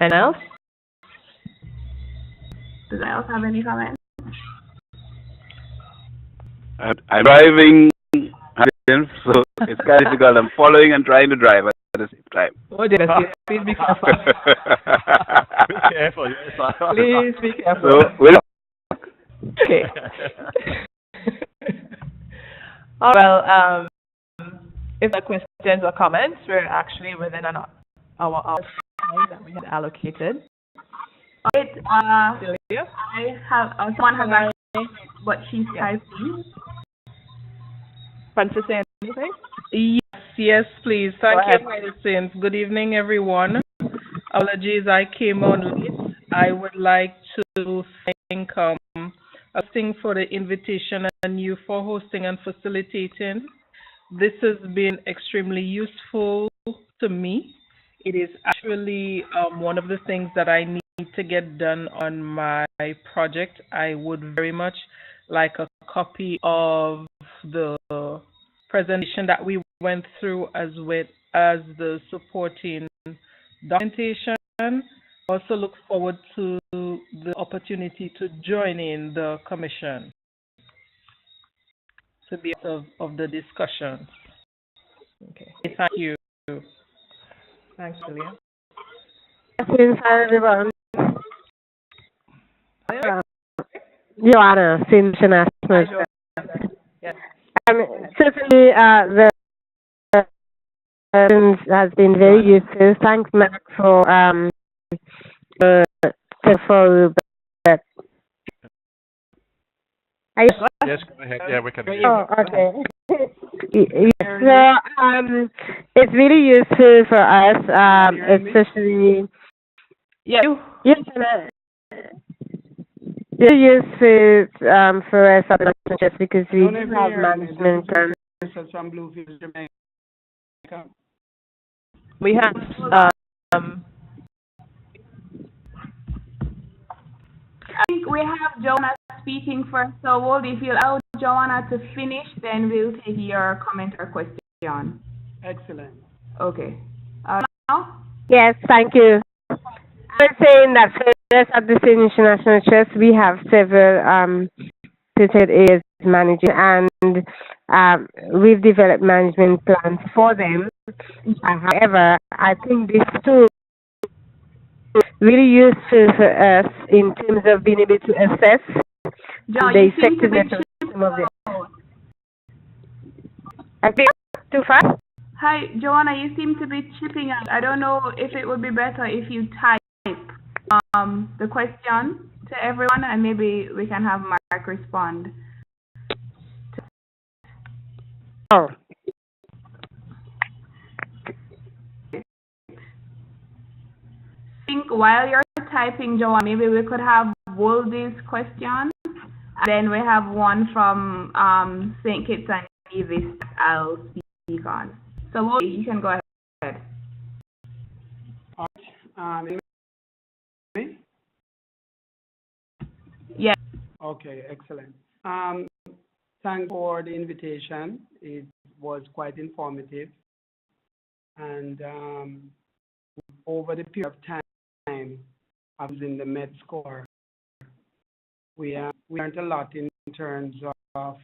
And else? Does anyone else have any comments? I'm driving, so it's kind of difficult. I'm following and trying to drive at the same time. Oh, dear, please be careful. Be careful, yes. Please be careful. So, we'll Okay. Well, if there are questions or comments, we're actually within our time that we had allocated. Wait, Celia? I have someone has asked what she's typing. Francis, say anything? Yes, please. Thank Go you, Medicines. Good evening, everyone. Apologies, I came on late. I would like to thank Hosting for the invitation and you for hosting and facilitating. This has been extremely useful to me. It is actually one of the things that I need to get done on my project. I would very much like a copy of the presentation that we went through as the supporting documentation. Also look forward to the opportunity to join in the commission to be part of the discussion. Okay. Thank you. Thanks, Celia. Hi, everyone. Joanna, since International. Yes. Certainly, the has been very useful. Thanks, Marc, for that. Yes, go ahead. Yeah, we can hear you. Oh, okay. So, it's really useful for us, especially. Yeah. Yes, it's useful for us just because we do have management. We have I think we have Joanna speaking first, so if you allow Joanna to finish, then we'll take your comment or question. Excellent. Okay. Now? Yes, thank you. I was saying that for us at the International Trust, we have several situated areas managing, and we've developed management plans for them. However, I think this tool is really useful for us in terms of being able to assess the effectiveness of some of them. I think too fast. Hi, Joanna, you seem to be chipping out. I don't know if it would be better if you type the question to everyone, and maybe we can have Marc respond. Oh. I think while you're typing, Joanna, maybe we could have Woldy's question, and then we have one from St. Kitts and Nevis that I'll speak on. So Woldy, you can go ahead. Me? Yes. Okay, excellent. Thanks for the invitation. It was quite informative. And over the period of time, I was in the METT score. We learned a lot in terms of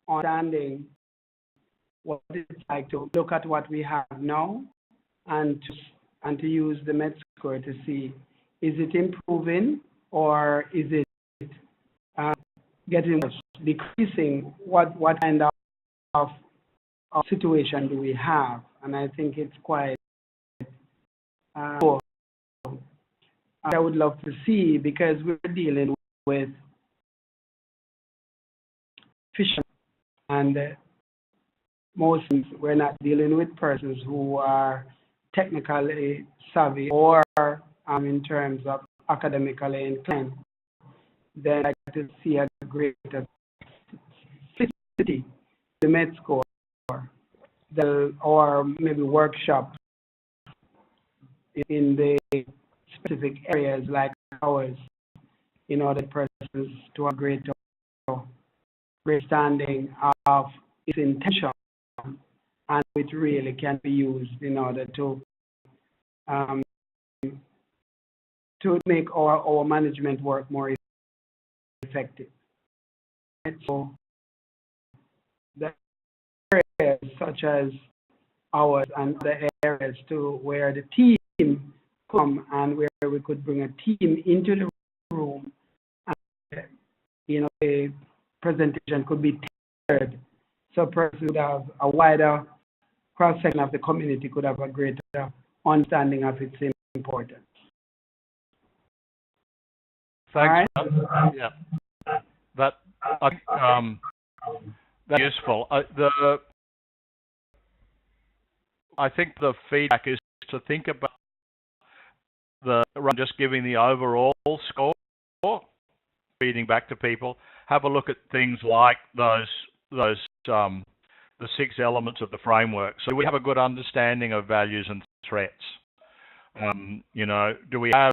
understanding what it's like to look at what we have now and to use the METT score to see, is it improving or is it getting worse, decreasing? What kind of situation do we have? And I think it's quite cool. I would love to see, because we're dealing with fishermen, and most we're not dealing with persons who are technically savvy or in terms of academically inclined. Then I like to see a greater simplicity, the METT score. or maybe workshops in the specific areas like ours, in order for persons to have greater understanding of its intention, and it really can be used in order to make our management work more effective. And so the areas such as ours and the areas too, where the team come and where we could bring a team into the room, and the presentation could be tailored so a person would have a wider cross-section of the community could have a greater understanding of its importance. Thanks. Right. Yeah, that's useful. I think the feedback is to think about just giving the overall score, feeding back to people. Have a look at things like the 6 elements of the framework, so we have a good understanding of values and threats. Do we have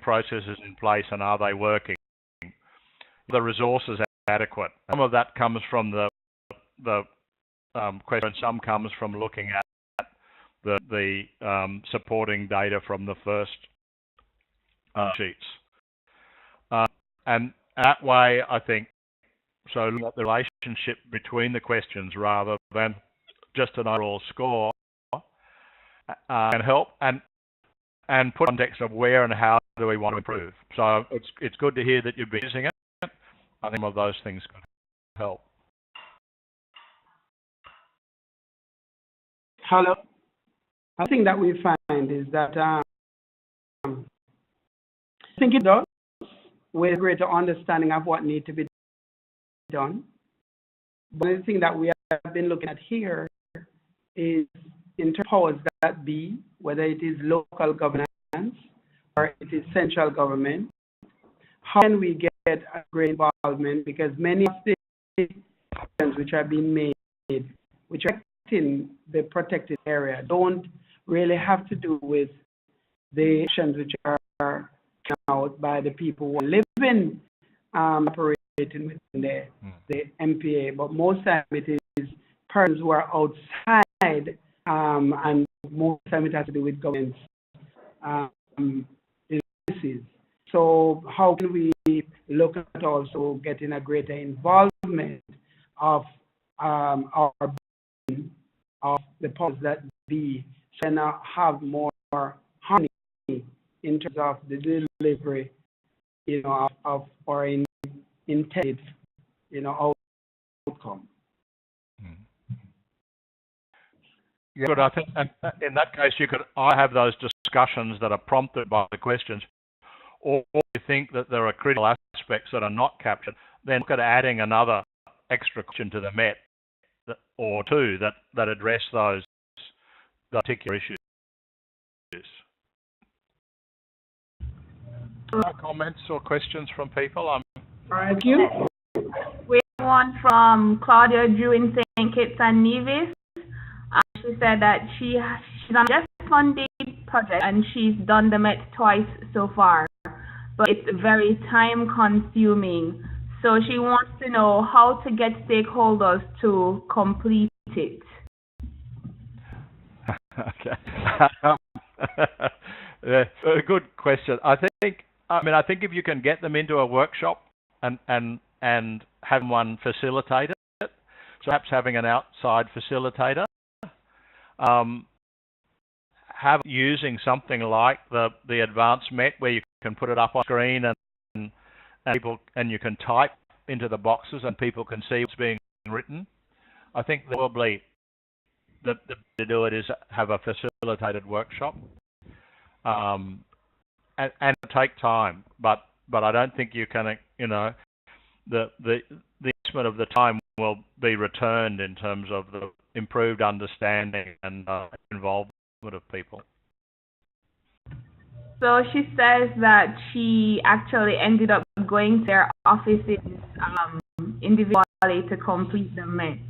processes in place, and are they working? The resources are adequate. Some of that comes from the question. Some comes from looking at the supporting data from the first sheets, and that way, I think, so looking at the relationship between the questions rather than just an overall score can help and put context of where and how do we want to improve. So it's good to hear that you've been using it. I think some of those things can help. Hello. I think that we find is that I think it does with a greater understanding of what needs to be done. But the thing that we have been looking at here is in terms of powers that be, whether it is local governance or it is central government, how can we get a great involvement? Because many of the decisions which are being made, which are in the protected area, don't really have to do with the actions which are carried out by the people who live in operating within the MPA, but most time it is persons who are outside, and most time it has to do with governments, businesses. So how can we look at also getting a greater involvement of the powers that be, so now have more harmony in terms of the delivery, of our intended, outcome. Yeah, but I think, and in that case, I have those discussions that are prompted by the questions, or you think that there are critical aspects that are not captured, then look at adding another extra question to the METT or two that address those particular issues. Comments or questions from people? Thank you. We have one from Claudia Drew in St. Kitts and Nevis. She said that she's on a just funded project and she's done the METT twice so far, but it's very time consuming. So she wants to know how to get stakeholders to complete it. Okay. A good question. I think if you can get them into a workshop and have one facilitate it, so perhaps having an outside facilitator, have using something like the advanced METT where you can put it up on screen and you can type into the boxes and people can see what's being written. I think probably the to do it is have a facilitated workshop, and take time, but I don't think you can, the investment of the time will be returned in terms of the improved understanding and involvement of people. So she says that she actually ended up going to their offices individually to complete the METT.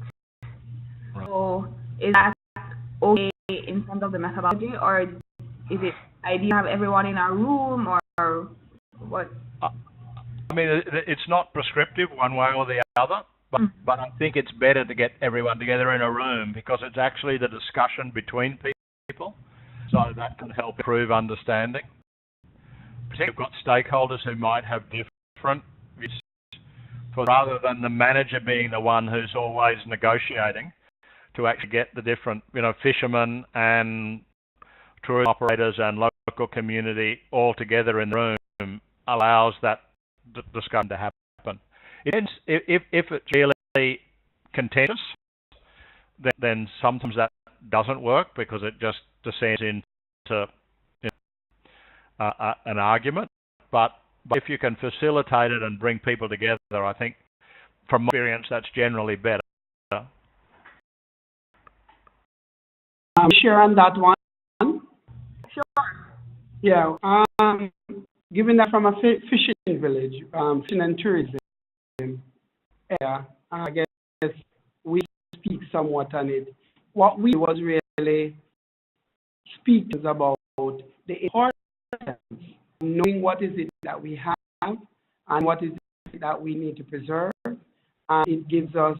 Right. So is that okay in terms of the methodology, or is it ideal to have everyone in a room, or what? I mean, it's not prescriptive one way or the other, but I think it's better to get everyone together in a room because it's actually the discussion between people, so that can help improve understanding. Particularly, we've got stakeholders who might have different views, rather than the manager being the one who's always negotiating, to actually get the different, fishermen and tourism operators and local community all together in the room allows that discussion to happen. If it's really contentious, then sometimes that doesn't work because it just descends into an argument. But if you can facilitate it and bring people together, I think from my experience that's generally better. I'm sure on that one. Sure. Yeah. Given that from a fishing village, fishing and tourism area, I guess we speak somewhat on it. What we was really speaking about the importance of knowing what is it that we have and what is it that we need to preserve. And it gives us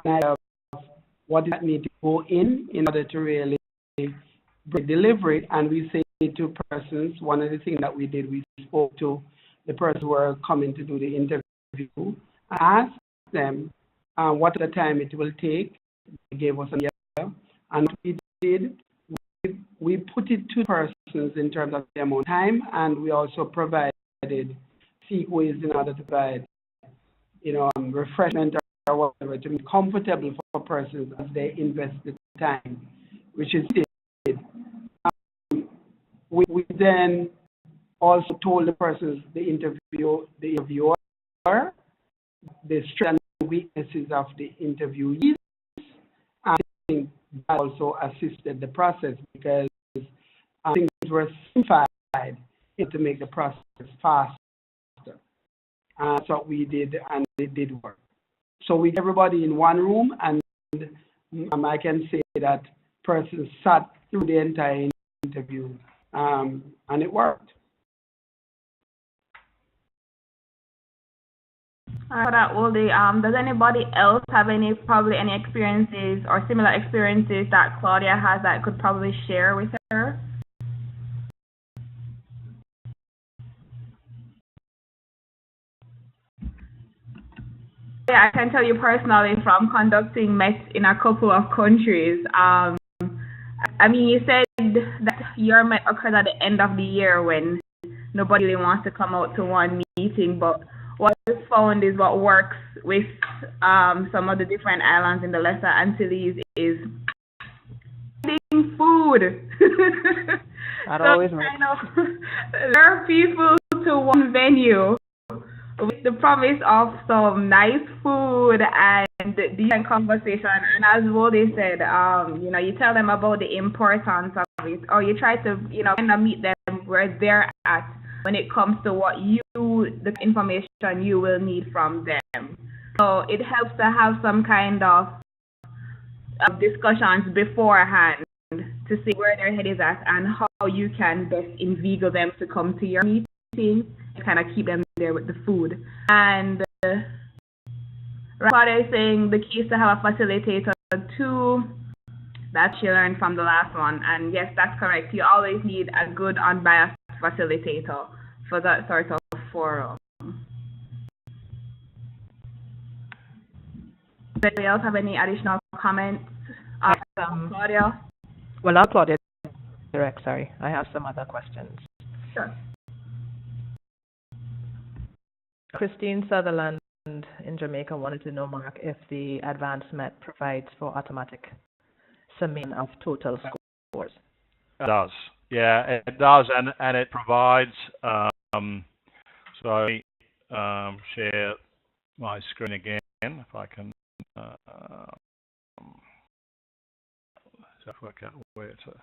an idea of what that need to go in order to really deliver it. And we say to persons, one of the things that we did, we spoke to the person who were coming to do the interview and asked them what the time it will take. They gave us an idea, and what we did, we put it to persons in terms of the amount of time, and we also provided ways in order to provide, refreshment or whatever to be comfortable for persons as they invest the time, which is did. We then also told the persons, the interviewer, the strengths and weaknesses of the interviewees. I think that also assisted the process because things were simplified to make the process faster. That's what we did, and it did work. So with everybody in one room, and I can say that person sat through the entire interview, and it worked. For that, Oldie, does anybody else have any experiences or similar experiences that Claudia has that could probably share with her? Yeah, I can tell you personally from conducting METT in a couple of countries. You said that your METT occurs at the end of the year when nobody really wants to come out to one meeting, but what is found is what works with some of the different islands in the Lesser Antilles is eating food. That so always works. lure people to one venue with the promise of some nice food and decent conversation. And as Wode said, you tell them about the importance of it, or you try to, kind of meet them where they're at when it comes to the information you will need from them. So it helps to have some kind of discussions beforehand to see where their head is at and how you can best inveigle them to come to your meeting and kind of keep them there with the food. And Claudia is saying the key is to have a facilitator too. That she learned from the last one. And yes, that's correct. You always need a good unbiased facilitator for that sort of forum. Does anybody else have any additional comments? Claudia? Well, not Claudia direct, sorry. I have some other questions. Sure. Christine Sutherland in Jamaica wanted to know, Mark, if the advanced METT provides for automatic summation of total scores. It does. Yeah, it does, and it provides. So share my screen again if I can. Work out where to.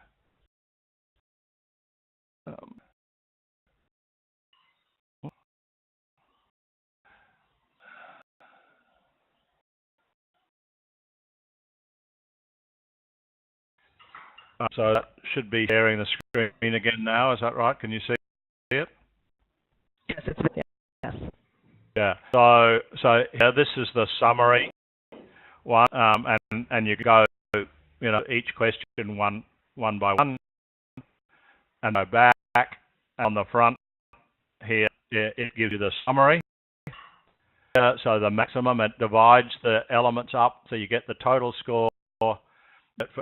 So that should be sharing the screen again now. Is that right? Can you see it? Yes, it's yes. Yeah. So yeah, this is the summary one, and you go, each question one by one, and go back. On the front here, it gives you the summary. So the maximum, it divides the elements up, so you get the total score for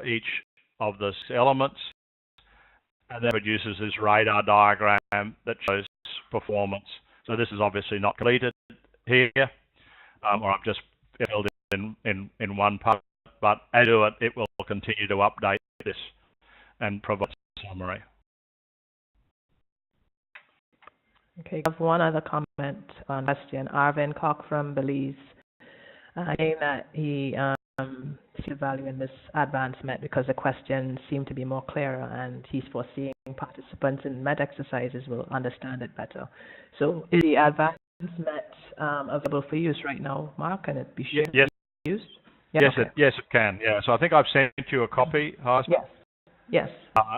each of the elements, and then produces this radar diagram that shows performance. So this is obviously not completed here, or I've just filled it in one part, but as I do it, it will continue to update this and provide a summary. Okay, I have one other comment on question. Arvin Koch from Belize, saying that he sees value in this advanced METT because the questions seem to be more clearer, and he's foreseeing participants in METT exercises will understand it better. So is the advanced METT available for use right now, Mark? Can it be shared? Yes. Used? Yeah, yes, okay. Yes, it can. Yeah. So I think I've sent you a copy, Heis. Yes. Yes.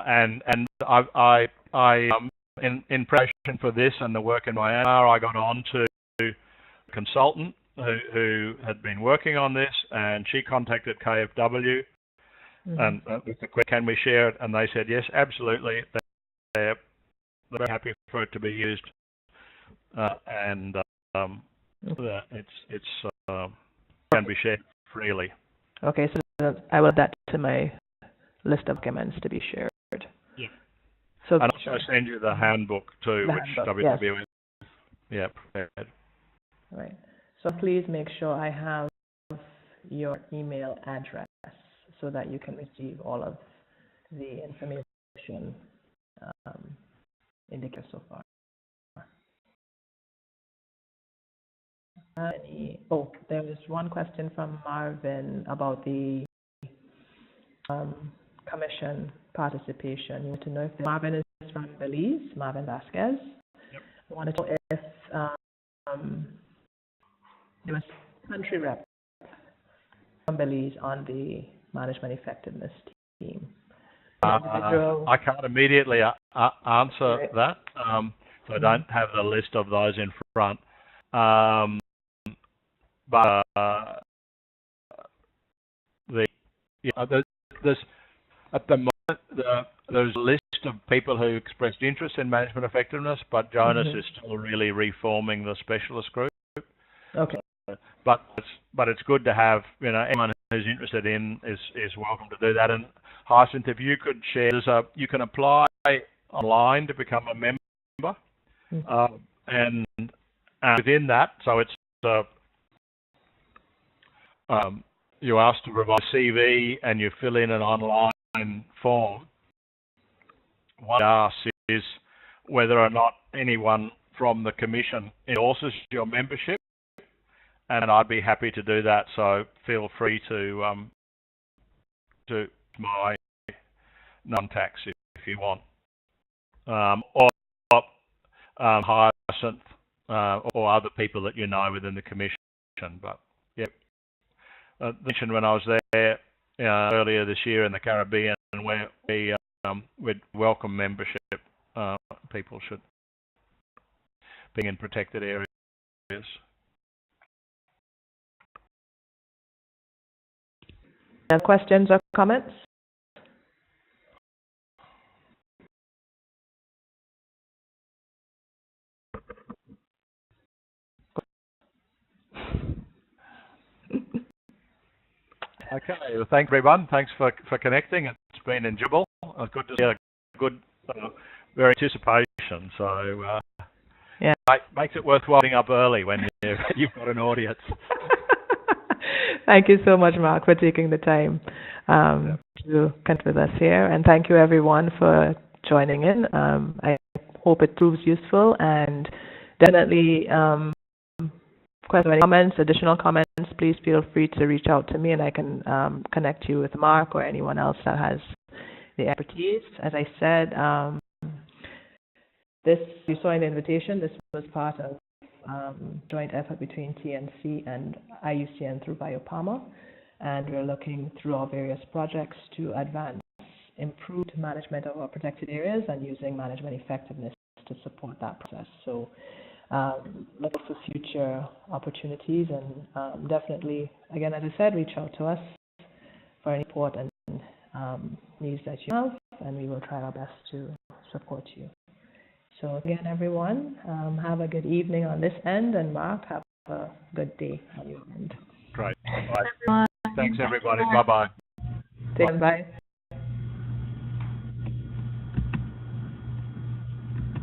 And I in preparation for this and the work in Myanmar, I got on to a consultant who had been working on this, and she contacted KFW and with the question, can we share it? And they said yes, absolutely. They're very happy for it to be used, and it's can be shared freely. Okay, so I will add that to my list of documents to be shared. Yeah. So and also send you the handbook too, which WW is prepared. Right. So please make sure I have your email address so that you can receive all of the information indicated so far. There is one question from Marvin about the commission participation. You want to know if Marvin is from Belize, Marvin Vasquez. Yep. I wanted to know if there was country rep from Belize on the management effectiveness team. I can't immediately answer that, so I don't have the list of those in front. But there's at the moment there's a list of people who expressed interest in management effectiveness, but Jonas is still really reforming the specialist group. Okay. But it's good to have, anyone who's interested in is welcome to do that. And Hyacinth, if you could share, you can apply online to become a member, and within that, so it's you ask to provide a CV and you fill in an online form. What I ask is whether or not anyone from the Commission endorses your membership, and I'd be happy to do that. So feel free to my contacts if you want, or Hyacinth or other people that you know within the Commission. But yeah, mentioned when I was there earlier this year in the Caribbean, where we'd welcome membership. People should be in protected areas. Any questions or comments? Okay, well, thanks everyone. Thanks for connecting. It's been enjoyable. It's good to see a good, very anticipation. So yeah, makes it worthwhile getting up early when you've got an audience. Thank you so much, Mark, for taking the time to connect with us here, and thank you everyone for joining in. I hope it proves useful, and definitely. Questions, comments, additional comments, please feel free to reach out to me, and I can connect you with Mark or anyone else that has the expertise. As I said, you saw in the invitation, this was part of joint effort between TNC and IUCN through BIOPAMA, and we're looking through our various projects to advance improved management of our protected areas and using management effectiveness to support that process. So look for future opportunities, and definitely, again, as I said, reach out to us for any support and needs that you have, and we will try our best to support you. So again, everyone, have a good evening on this end, and Mark, have a good day on your end. Great. Bye. Thanks, everybody. Bye-bye. Bye.